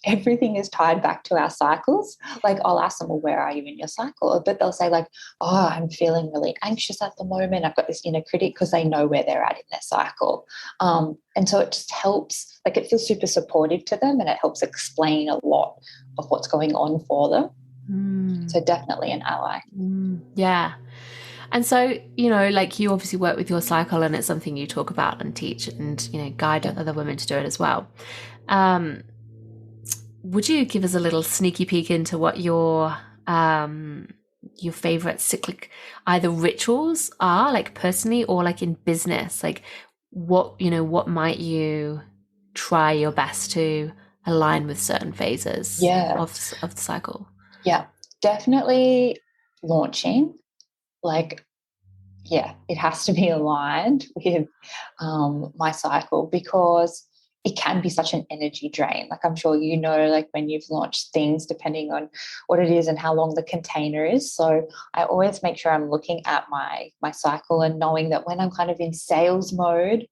Speaker 1: Everything is tied back to our cycles. Like, I'll ask them, well, where are you in your cycle? But they'll say like, oh, I'm feeling really anxious at the moment. I've got this inner critic, because they know where they're at in their cycle. And so it just helps, like it feels super supportive to them, and it helps explain a lot of what's going on for them.
Speaker 2: Mm,
Speaker 1: So definitely an ally.
Speaker 2: yeah. And so, like, you obviously work with your cycle, and it's something you talk about and teach and, guide
Speaker 1: Yeah.
Speaker 2: other women to do it as well. Um, would you give us a little sneaky peek into what your favorite cyclic either rituals are, like personally or like in business? Like, what might you try your best to align with certain phases
Speaker 1: Yeah.
Speaker 2: of the cycle?
Speaker 1: Yeah. Definitely launching. Like, yeah, it has to be aligned with my cycle, because it can be such an energy drain. Like, I'm sure like when you've launched things, depending on what it is and how long the container is. So I always make sure I'm looking at my cycle, and knowing that when I'm kind of in sales mode,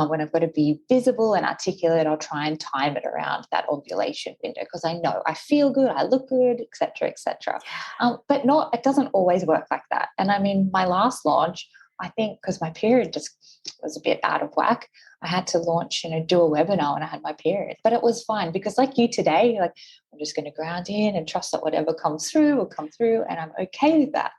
Speaker 1: when I've got to be visible and articulate, I'll try and time it around that ovulation window, because I know I feel good, I look good, etc., etc. But not, it doesn't always work like that. And I mean, my last launch, I think because my period just was a bit out of whack, I had to launch, do a webinar when I had my period. But it was fine because like you today, you're like, I'm just going to ground in and trust that whatever comes through will come through, and I'm okay with that.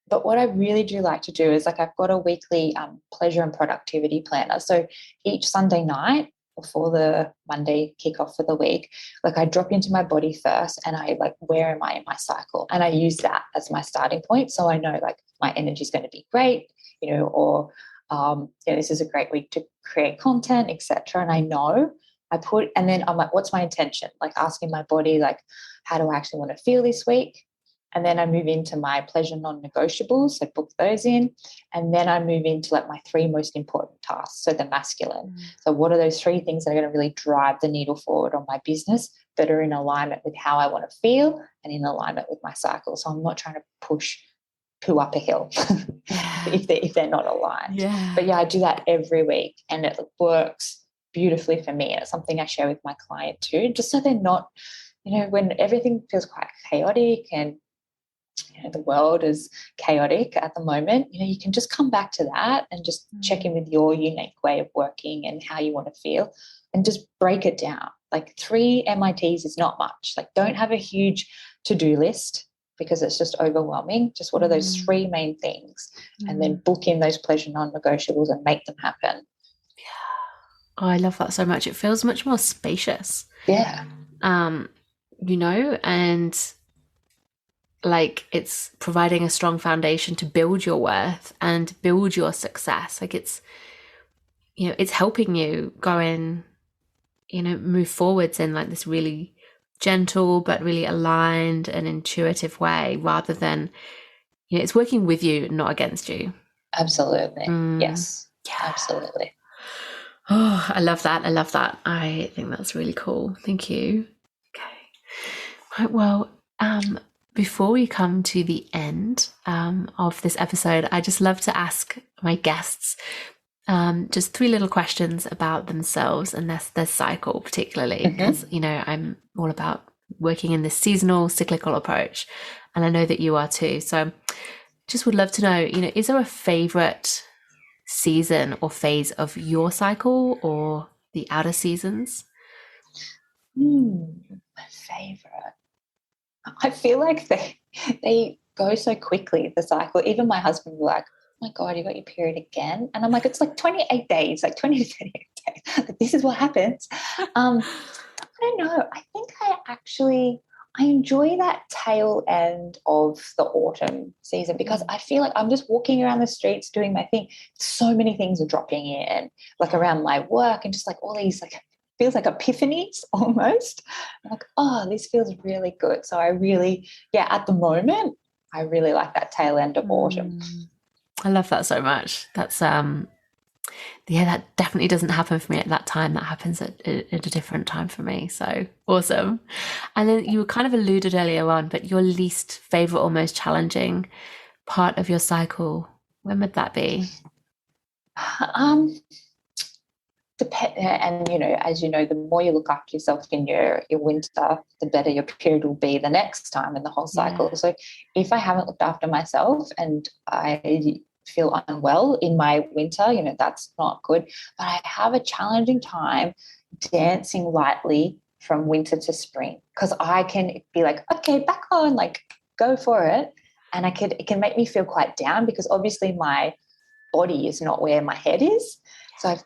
Speaker 1: But what I really do like to do is like I've got a weekly pleasure and productivity planner. So each Sunday night before the Monday kickoff for the week, like I drop into my body first and I like, where am I in my cycle? And I use that as my starting point. So I know like my energy is going to be great, or this is a great week to create content, etc. And I know and then I'm like, what's my intention? Like asking my body, like, how do I actually want to feel this week? And then I move into my pleasure non-negotiables, so book those in. And then I move into like my 3 most important tasks, so the masculine. So what are those 3 things that are going to really drive the needle forward on my business that are in alignment with how I want to feel and in alignment with my cycle? So I'm not trying to push poo up a hill if they're not aligned.
Speaker 2: Yeah.
Speaker 1: But yeah, I do that every week and it works beautifully for me. And it's something I share with my client too, just so they're not, when everything feels quite chaotic and the world is chaotic at the moment, you can just come back to that and just check in with your unique way of working and how you want to feel and just break it down. Like 3 MITs is not much. Like don't have a huge to-do list because it's just overwhelming. Just what are those 3 main things? And then book in those pleasure non-negotiables and make them happen.
Speaker 2: Yeah. Oh, I love that so much. It feels much more spacious.
Speaker 1: Yeah.
Speaker 2: And like it's providing a strong foundation to build your worth and build your success. Like it's helping you go in, move forwards in like this really gentle but really aligned and intuitive way, rather than, it's working with you, not against you.
Speaker 1: Absolutely. Yes. Yeah. Absolutely.
Speaker 2: Oh, I love that. I think that's really cool. Thank you. Okay. Right. Well, before we come to the end of this episode, I just love to ask my guests just 3 little questions about themselves and their cycle, particularly because, I'm all about working in this seasonal, cyclical approach. And I know that you are too. So just would love to know, is there a favorite season or phase of your cycle or the outer seasons?
Speaker 1: My favorite. I feel like they go so quickly, the cycle. Even my husband will like, oh my God, you got your period again? And I'm like, it's like 28 days, like 20 to 38 days. Like, this is what happens. I don't know. I think I enjoy that tail end of the autumn season because I feel like I'm just walking around the streets doing my thing. So many things are dropping in, like around my work and just like all these like feels like epiphanies almost. I'm like, oh, this feels really good. So I really, at the moment, I really like that tail end of autumn.
Speaker 2: I love that so much. That's that definitely doesn't happen for me at that time. That happens at a different time for me. So awesome. And then you kind of alluded earlier on, but your least favorite or most challenging part of your cycle, when would that be?
Speaker 1: And as you know, the more you look after yourself in your winter, the better your period will be the next time in the whole cycle. So if I haven't looked after myself and I feel unwell in my winter, that's not good. But I have a challenging time dancing lightly from winter to spring because I can be like, okay, back on, like go for it. And it can make me feel quite down because obviously my body is not where my head is. So I've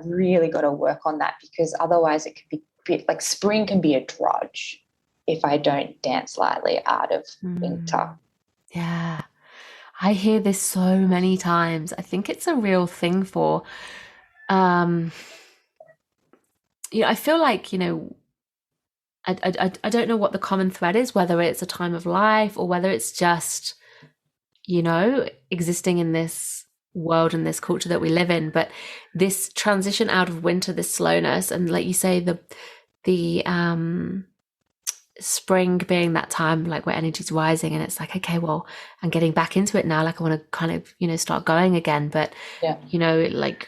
Speaker 1: really got to work on that because otherwise it could be a bit like spring can be a drudge if I don't dance lightly out of winter.
Speaker 2: Yeah. I hear this so many times. I think it's a real thing for, I feel like, I don't know what the common thread is, whether it's a time of life or whether it's just, existing in this world and this culture that we live in, but this transition out of winter, this slowness, and like you say, the spring being that time like where energy's rising and it's like, okay, well, I'm getting back into it now, like I want to kind of start going again, but like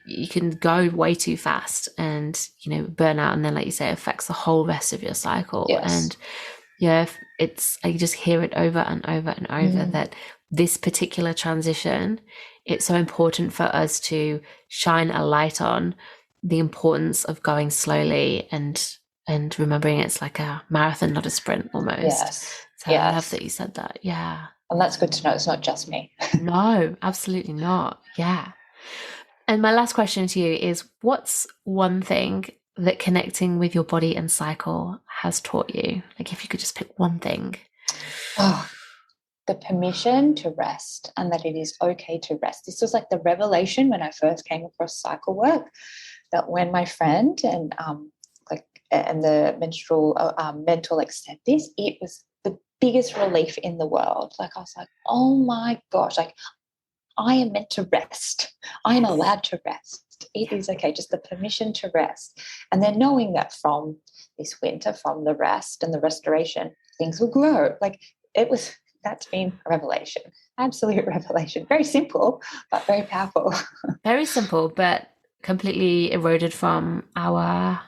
Speaker 2: you can go way too fast and burn out, and then like you say, it affects the whole rest of your cycle. And I just hear it over and over and over that this particular transition, it's so important for us to shine a light on the importance of going slowly and remembering it's like a marathon, not a sprint almost.
Speaker 1: Yes.
Speaker 2: So I love that you said that. Yeah.
Speaker 1: And that's good to know. It's not just me.
Speaker 2: No, absolutely not. Yeah. And my last question to you is, what's one thing that connecting with your body and cycle has taught you? Like, if you could just pick one thing.
Speaker 1: Oh, the permission to rest, and that it is okay to rest. This was like the revelation when I first came across cycle work, that when my friend and the menstrual mentor said this, it was the biggest relief in the world. Like, I was like, oh my gosh, like, I am meant to rest. I am allowed to rest. It is okay, just the permission to rest. And then knowing that from this winter, from the rest and the restoration, things will grow. Like, that's been a revelation, absolute revelation. Very simple, but very powerful.
Speaker 2: Very simple, but completely eroded from our,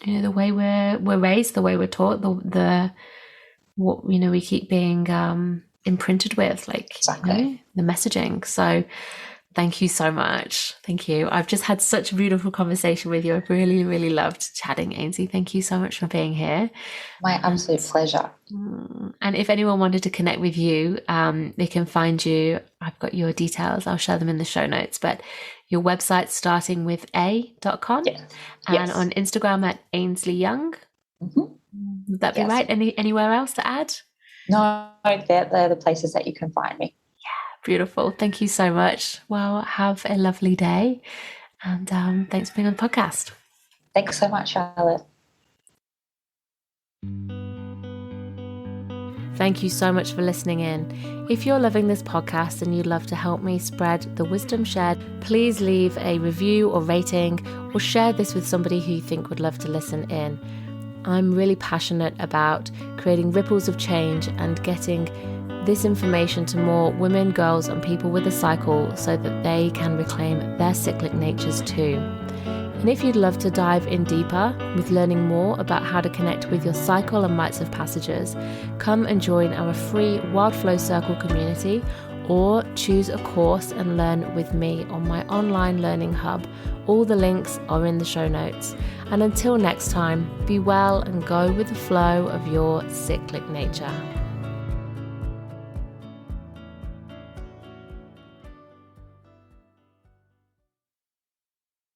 Speaker 2: the way we're raised, the way we're taught, what we keep being imprinted with,
Speaker 1: Exactly.
Speaker 2: the messaging. So thank you so much. Thank you. I've just had such a beautiful conversation with you. I've really, really loved chatting, Ainslie. Thank you so much for being here.
Speaker 1: My absolute pleasure.
Speaker 2: And if anyone wanted to connect with you, they can find you. I've got your details. I'll share them in the show notes. But your website's starting with a.com.
Speaker 1: Yes.
Speaker 2: And on Instagram at Ainslie Young.
Speaker 1: Mm-hmm.
Speaker 2: Would that be right? Anywhere else to add?
Speaker 1: No, they're the places that you can find me.
Speaker 2: Yeah, beautiful. Thank you so much. Well, have a lovely day. And thanks for being on the podcast.
Speaker 1: Thanks so much, Charlotte.
Speaker 2: Thank you so much for listening in. If you're loving this podcast and you'd love to help me spread the wisdom shared, please leave a review or rating, or share this with somebody who you think would love to listen in. I'm really passionate about creating ripples of change and getting this information to more women, girls, and people with a cycle so that they can reclaim their cyclic natures too. And if you'd love to dive in deeper with learning more about how to connect with your cycle and rites of passages, come and join our free Wild Flow Circle community, or choose a course and learn with me on my online learning hub. All the links are in the show notes. And until next time, be well and go with the flow of your cyclic nature.